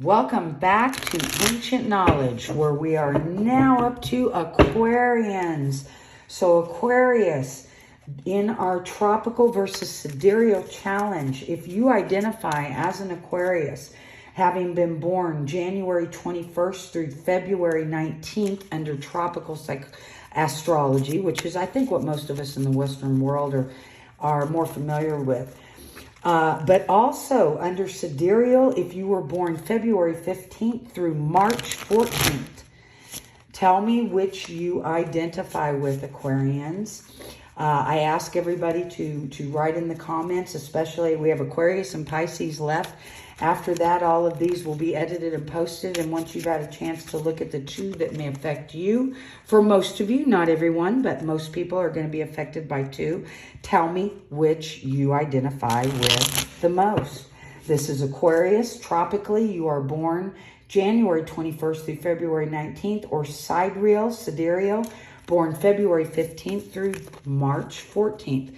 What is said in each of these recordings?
Welcome back to Ancient Knowledge, where we are now up to Aquarians. So Aquarius, in our Tropical versus Sidereal Challenge, if you identify as an Aquarius, having been born January 21st through February 19th under Tropical Astrology, which is, I think, what most of us in the Western world are more familiar with. But also under sidereal, if you were born February 15th through March 14th, tell me which you identify with, Aquarians. I ask everybody to write in the comments, especially we have Aquarius and Pisces left. After that, all of these will be edited and posted. And once you've had a chance to look at the two that may affect you, for most of you, not everyone, but most people are going to be affected by two. Tell me which you identify with the most. This is Aquarius. Tropically, you are born January 21st through February 19th, or sidereal, born February 15th through March 14th.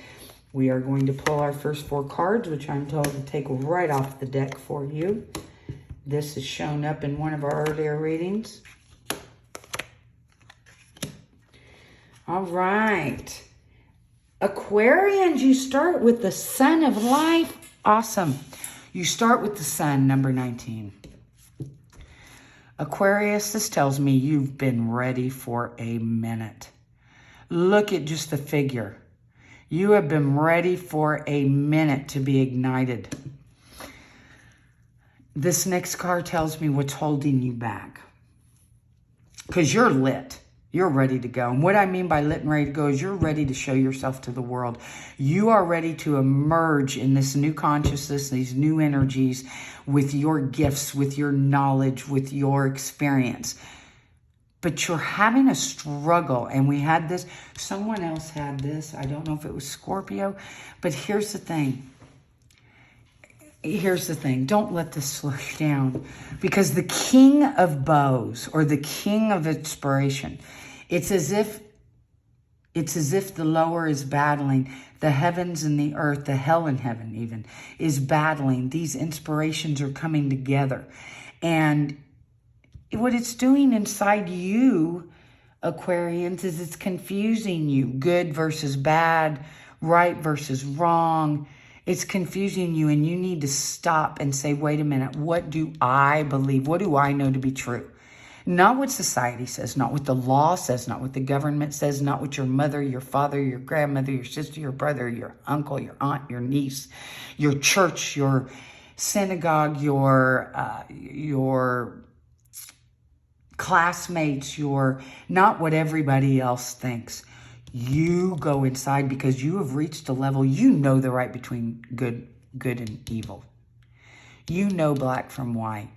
We are going to pull our first four cards, which I'm told to take right off the deck for you. This has shown up in one of our earlier readings. All right. Aquarians, you start with the Sun of Life. Awesome. You start with the Sun, number 19. Aquarius, this tells me you've been ready for a minute. Look at just the figure. You have been ready for a minute to be ignited. This next card tells me what's holding you back. Because you're lit. You're ready to go. And what I mean by lit and ready to go is you're ready to show yourself to the world. You are ready to emerge in this new consciousness, these new energies, with your gifts, with your knowledge, with your experience. But you're having a struggle, and we had this, someone else had this, I don't know if it was Scorpio, but here's the thing. Don't let this slow you down, because the king of bows, or the king of inspiration, it's as if the lower is battling, the heavens and the earth, the hell in heaven even, is battling. These inspirations are coming together, and what it's doing inside you, Aquarians, is it's confusing you. Good versus bad, right versus wrong. It's confusing you, and you need to stop and say, wait a minute, what do I believe? What do I know to be true? Not what society says, not what the law says, not what the government says, not what your mother, your father, your grandmother, your sister, your brother, your uncle, your aunt, your niece, your church, your synagogue, your classmates, not what everybody else thinks. You go inside because you have reached a level, you know the right between good and evil. You know black from white.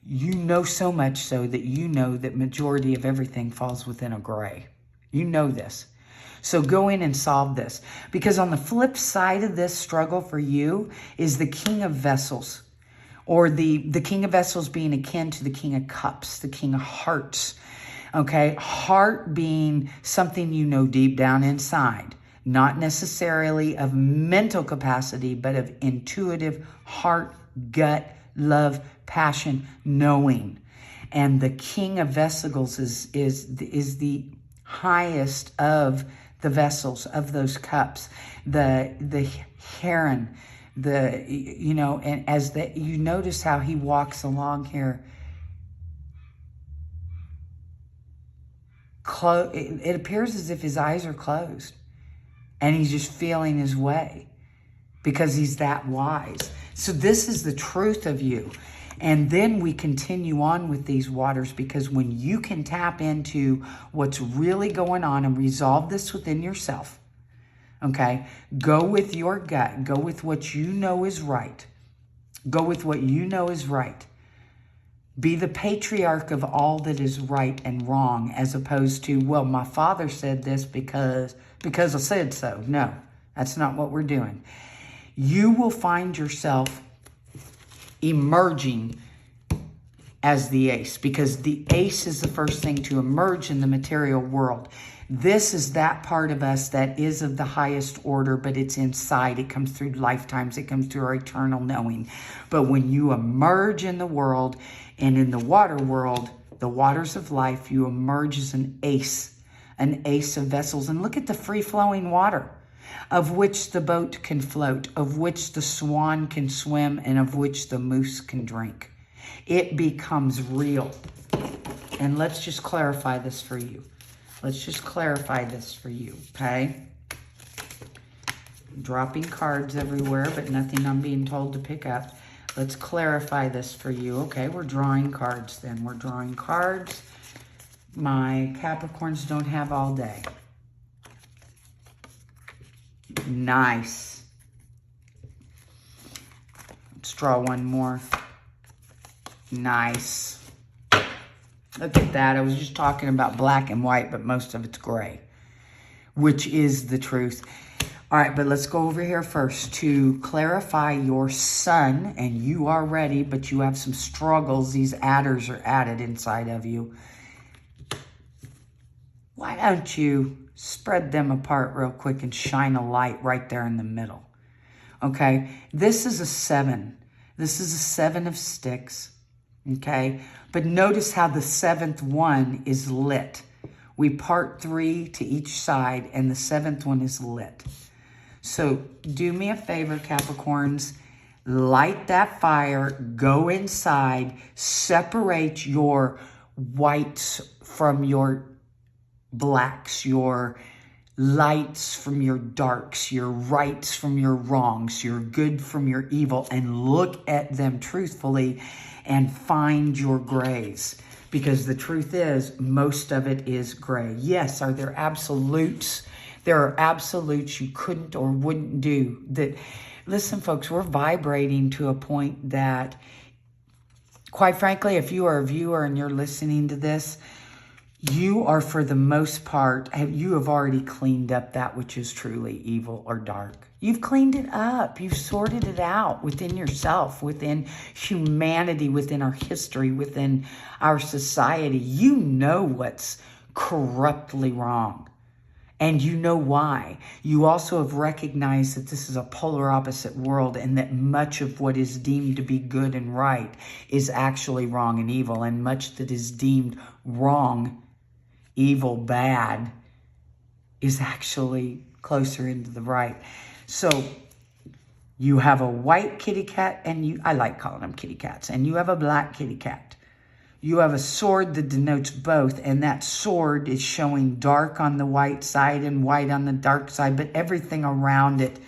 You know so much so that you know that majority of everything falls within a gray. You know this. So go in and solve this. Because on the flip side of this struggle for you is the King of Vessels. Or the King of Vessels being akin to the King of Cups, the King of Hearts. Okay, heart being something you know deep down inside. Not necessarily of mental capacity, but of intuitive heart, gut, love, passion, knowing. And the King of Vessels is the highest of the vessels, of those cups. The heron. And as you notice how he walks along here, it appears as if his eyes are closed and he's just feeling his way because he's that wise. So this is the truth of you. And then we continue on with these waters, because when you can tap into what's really going on and resolve this within yourself, okay, go with your gut. Go with what you know is right. Go with what you know is right. Be the patriarch of all that is right and wrong, as opposed to, well, my father said this because I said so. No, that's not what we're doing. You will find yourself emerging as the ace, because the ace is the first thing to emerge in the material world. This is that part of us that is of the highest order, but it's inside. It comes through lifetimes. It comes through our eternal knowing. But when you emerge in the world and in the water world, the waters of life, you emerge as an ace of vessels. And look at the free-flowing water, of which the boat can float, of which the swan can swim, and of which the moose can drink. It becomes real. And let's just clarify this for you. Let's just clarify this for you, okay? Dropping cards everywhere, but nothing I'm being told to pick up. Let's clarify this for you. Okay, we're drawing cards then. We're drawing cards. My Capricorns don't have all day. Nice. Let's draw one more. Nice. Look at that. I was just talking about black and white, but most of it's gray, which is the truth. All right, but let's go over here first to clarify your sun, and you are ready, but you have some struggles. These adders are added inside of you. Why don't you spread them apart real quick and shine a light right there in the middle? Okay, this is a 7. This is a 7 of sticks. Okay, but notice how the 7th one is lit. We part 3 to each side, and the 7th one is lit. So do me a favor, Capricorns, light that fire, go inside, separate your whites from your blacks, your lights from your darks, your rights from your wrongs, your good from your evil, and look at them truthfully and find your grays. Because the truth is, most of it is gray. Yes, are there absolutes? There are absolutes you couldn't or wouldn't do. That, listen, folks, we're vibrating to a point that, quite frankly, if you are a viewer and you're listening to this, you are, for the most part, you have already cleaned up that which is truly evil or dark. You've cleaned it up. You've sorted it out within yourself, within humanity, within our history, within our society. You know what's corruptly wrong. And you know why. You also have recognized that this is a polar opposite world, and that much of what is deemed to be good and right is actually wrong and evil. And much that is deemed wrong, evil, bad, is actually closer into the right. So you have a white kitty cat, and I like calling them kitty cats, and you have a black kitty cat. You have a sword that denotes both, and that sword is showing dark on the white side and white on the dark side, but everything around it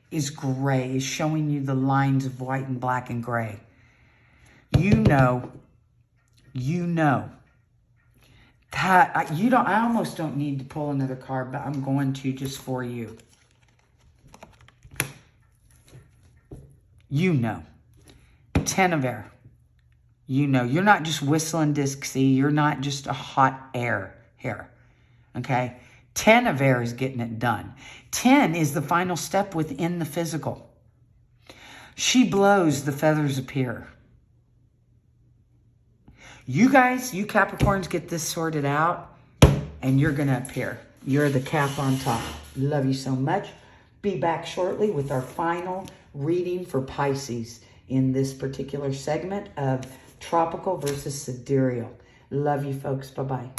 is gray, is showing you the lines of white and black and gray. You know that I almost don't need to pull another card, but I'm going to just for you. You know, 10 of air. You know, you're not just whistling Dixie. You're not just a hot air here, okay? 10 of air is getting it done. 10 is the final step within the physical. She blows, the feathers appear. You guys, you Capricorns, get this sorted out, and you're going to appear. You're the cap on top. Love you so much. Be back shortly with our final reading for Pisces in this particular segment of Tropical versus Sidereal. Love you folks. Bye-bye.